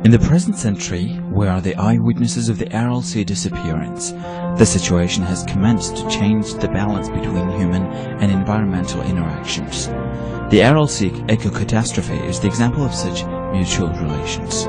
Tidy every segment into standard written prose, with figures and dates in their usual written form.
In the present century, we are the eyewitnesses of the Aral Sea disappearance. The situation has commenced to change the balance between human and environmental interactions. The Aral Sea eco-catastrophe is the example of such mutual relations.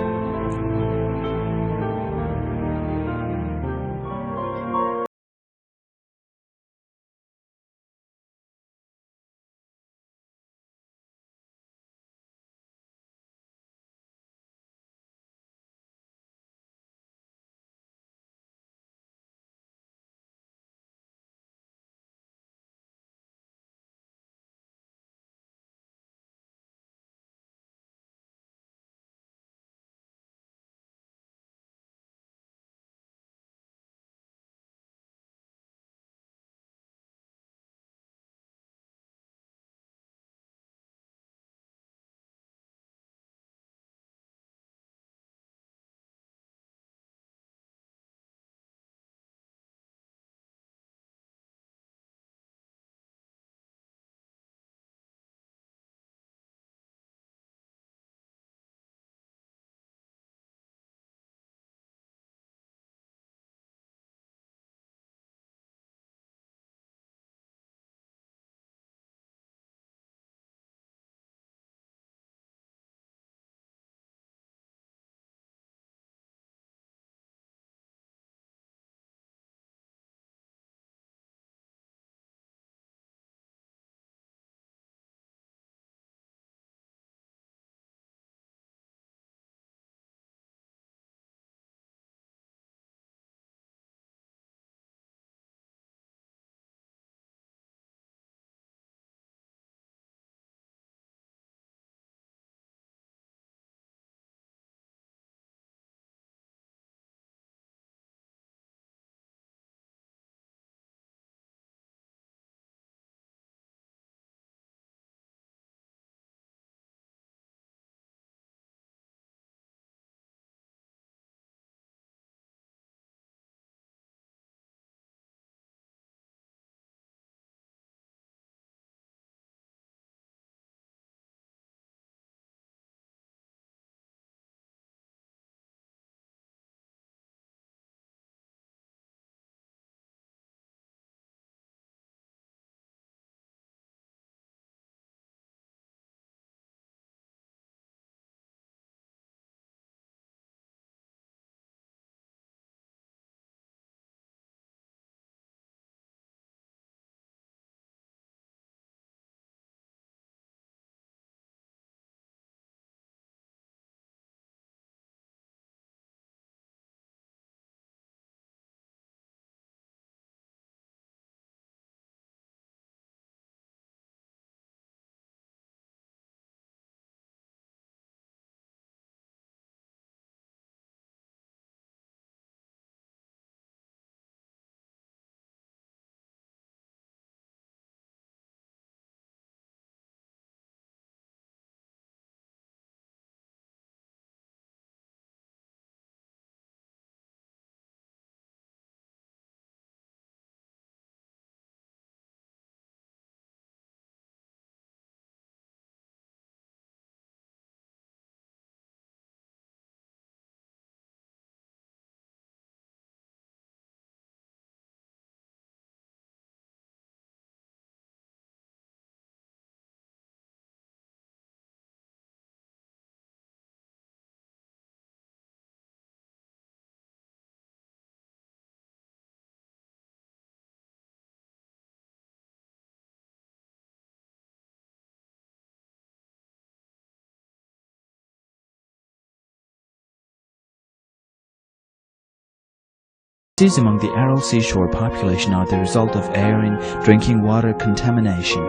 Diseases among the Aral seashore population are the result of air and drinking water contamination.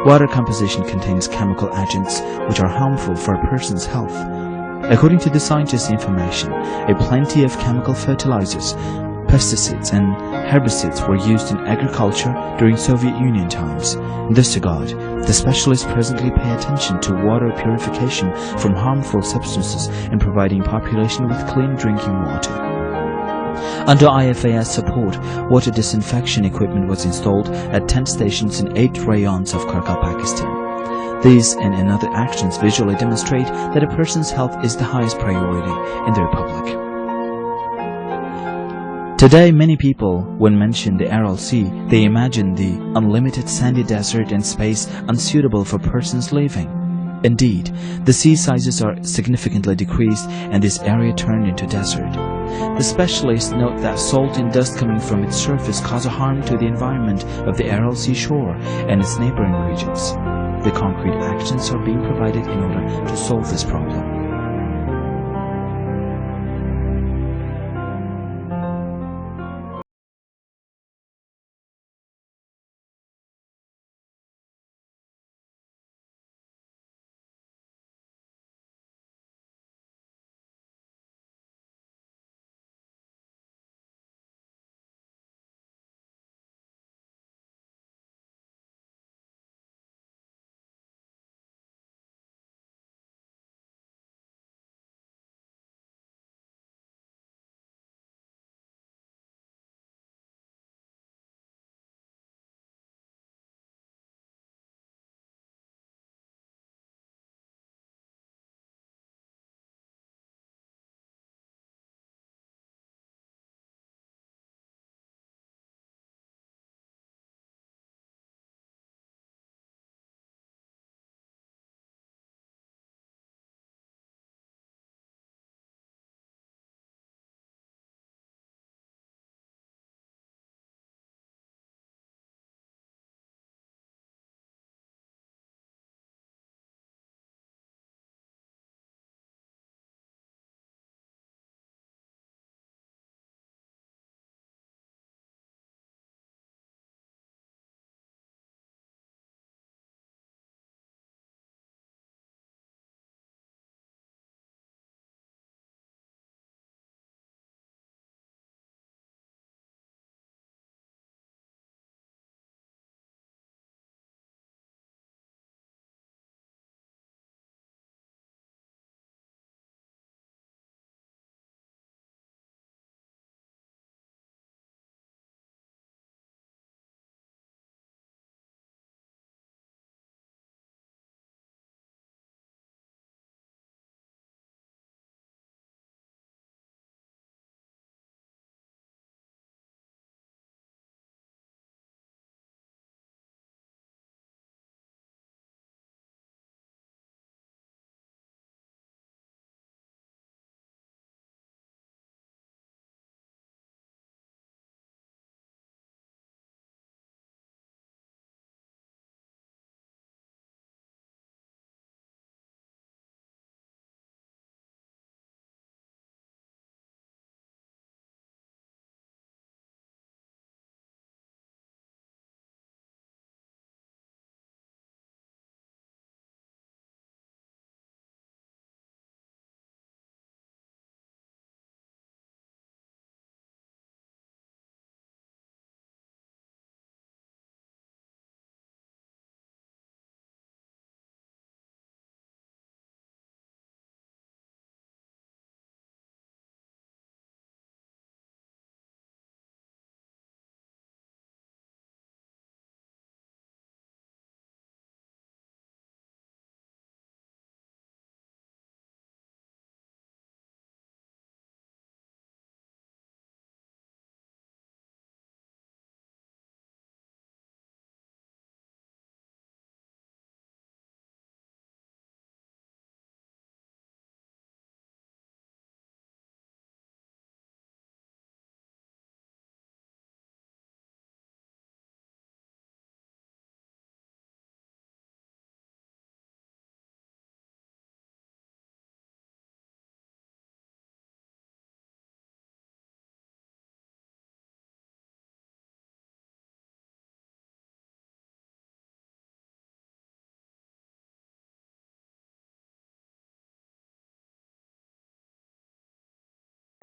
Water composition contains chemical agents which are harmful for a person's health. According to the scientists' information, a plenty of chemical fertilizers, pesticides and herbicides were used in agriculture during Soviet Union times. In this regard, the specialists presently pay attention to water purification from harmful substances and providing population with clean drinking water. Under IFAS support, water disinfection equipment was installed at 10 stations in 8 rayons of Kharkov, Pakistan. These and other actions visually demonstrate that a person's health is the highest priority in the Republic. Today, many people, when mention the Aral Sea, they imagine the unlimited sandy desert and space unsuitable for persons living. Indeed, the sea sizes are significantly decreased and this area turned into desert. The specialists note that salt and dust coming from its surface cause a harm to the environment of the Aral Sea shore and its neighboring regions. The concrete actions are being provided in order to solve this problem.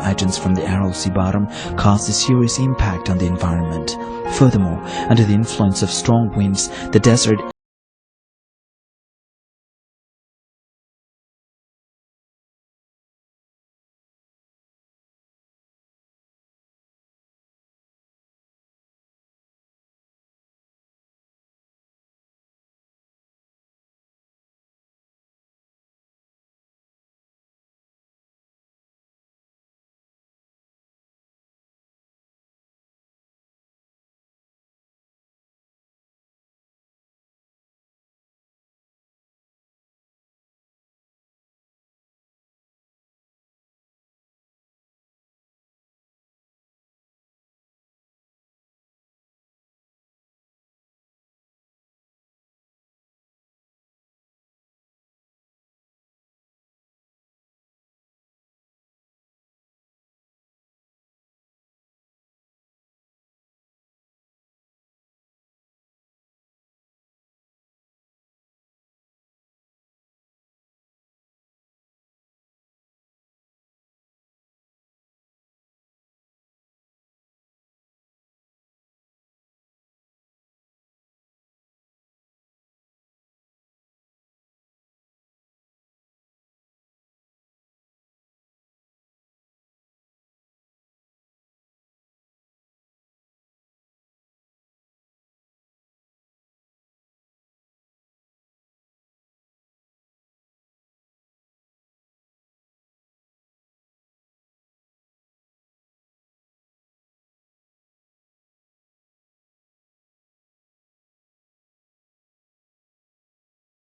Agents from the Aral Sea bottom cause a serious impact on the environment. Furthermore, under the influence of strong winds, the desert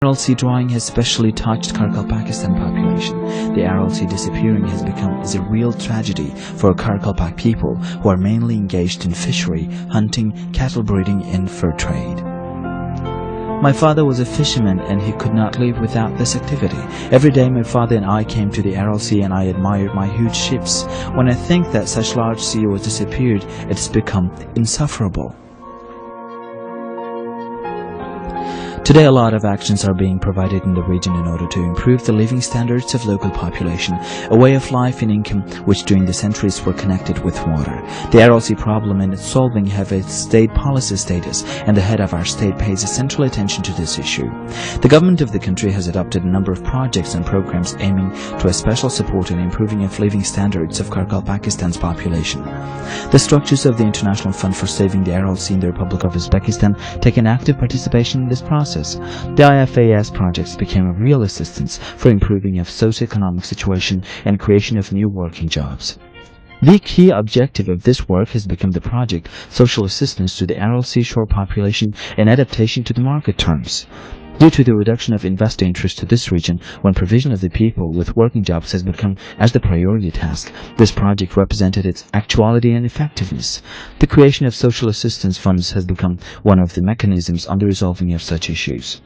Aral Sea drying has especially touched Karkal Pakistan population. The Aral Sea disappearing has become a real tragedy for Karkalpak people who are mainly engaged in fishery, hunting, cattle breeding and fur trade. My father was a fisherman and he could not live without this activity. Every day my father and I came to the Aral Sea and I admired my huge ships. When I think that such large sea was disappeared, it's become insufferable. Today, a lot of actions are being provided in the region in order to improve the living standards of local population, a way of life and income which during the centuries were connected with water. The Aral Sea problem and its solving have a state policy status, and the head of our state pays essential attention to this issue. The government of the country has adopted a number of projects and programs aiming to a special support and improving of living standards of Karkal Pakistan's population. The structures of the International Fund for Saving the Aral Sea in the Republic of Uzbekistan take an active participation in this process. The IFAS projects became a real assistance for improving of socio-economic situation and creation of new working jobs. The key objective of this work has become the project Social Assistance to the Aral Seashore Population and Adaptation to the Market Terms. Due to the reduction of investor interest to this region, when provision of the people with working jobs has become as the priority task, this project represented its actuality and effectiveness. The creation of social assistance funds has become one of the mechanisms on the resolving of such issues.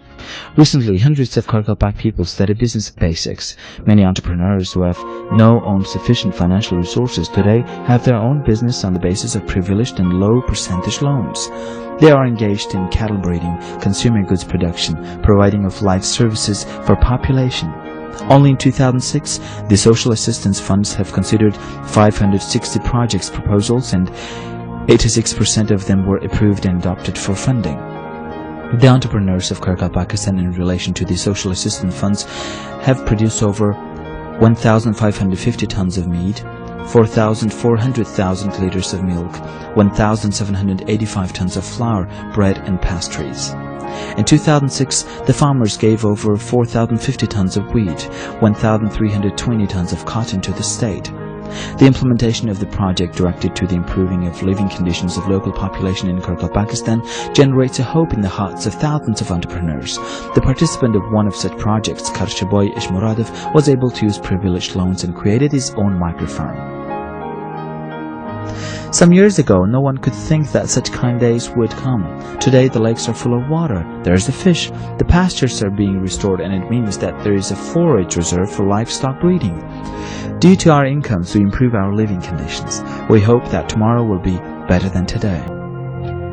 Recently, hundreds of Karkalpak people study business basics. Many entrepreneurs who have no own sufficient financial resources today have their own business on the basis of privileged and low percentage loans. They are engaged in cattle breeding, consumer goods production, providing of life services for population. Only in 2006, the social assistance funds have considered 560 projects proposals and 86% of them were approved and adopted for funding. The entrepreneurs of Karkal Pakistan in relation to the social assistance funds have produced over 1,550 tons of meat, 4,400,000 liters of milk, 1,785 tons of flour, bread and pastries. In 2006, the farmers gave over 4,050 tons of wheat, 1,320 tons of cotton to the state. The implementation of the project directed to the improving of living conditions of local population in Karkal Pakistan generates a hope in the hearts of thousands of entrepreneurs. The participant of one of such projects, Karshaboy Ishmuradov, was able to use privileged loans and created his own microfarm. Some years ago, no one could think that such kind days would come. Today, the lakes are full of water. There is the fish. The pastures are being restored, and it means that there is a forage reserve for livestock breeding. Due to our incomes, we improve our living conditions. We hope that tomorrow will be better than today.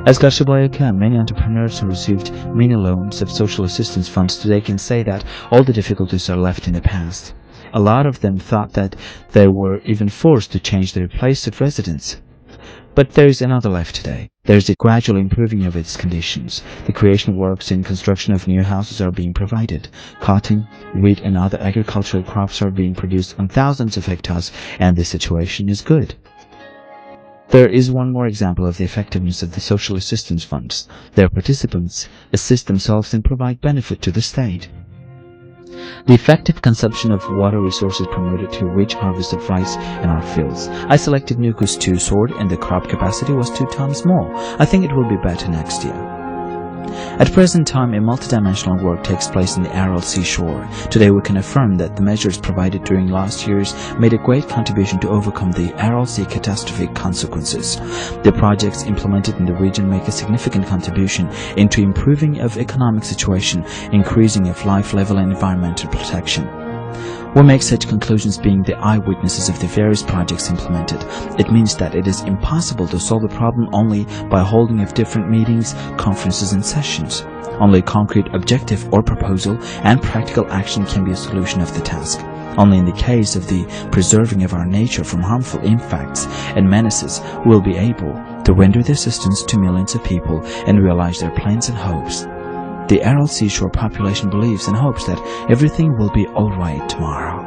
As Karshaboy Khan, many entrepreneurs who received many loans of social assistance funds today can say that all the difficulties are left in the past. A lot of them thought that they were even forced to change their place of residence. But there is another life today. There is a gradual improving of its conditions. The creation works in construction of new houses are being provided. Cotton, wheat and other agricultural crops are being produced on thousands of hectares, and the situation is good. There is one more example of the effectiveness of the social assistance funds. Their participants assist themselves and provide benefit to the state. The effective consumption of water resources promoted to rich harvest of rice in our fields. I selected Nukus 2 sort and the crop capacity was 2 times more. I think it will be better next year. At present time, a multidimensional work takes place in the Aral Sea shore. Today we can affirm that the measures provided during last years made a great contribution to overcome the Aral Sea catastrophic consequences. The projects implemented in the region make a significant contribution into improving of economic situation, increasing of life level and environmental protection. We make such conclusions being the eyewitnesses of the various projects implemented. It means that it is impossible to solve a problem only by holding of different meetings, conferences and sessions. Only concrete objective or proposal and practical action can be a solution of the task. Only in the case of the preserving of our nature from harmful impacts and menaces will be able to render the assistance to millions of people and realize their plans and hopes. The Aral Seashore population believes and hopes that everything will be alright tomorrow.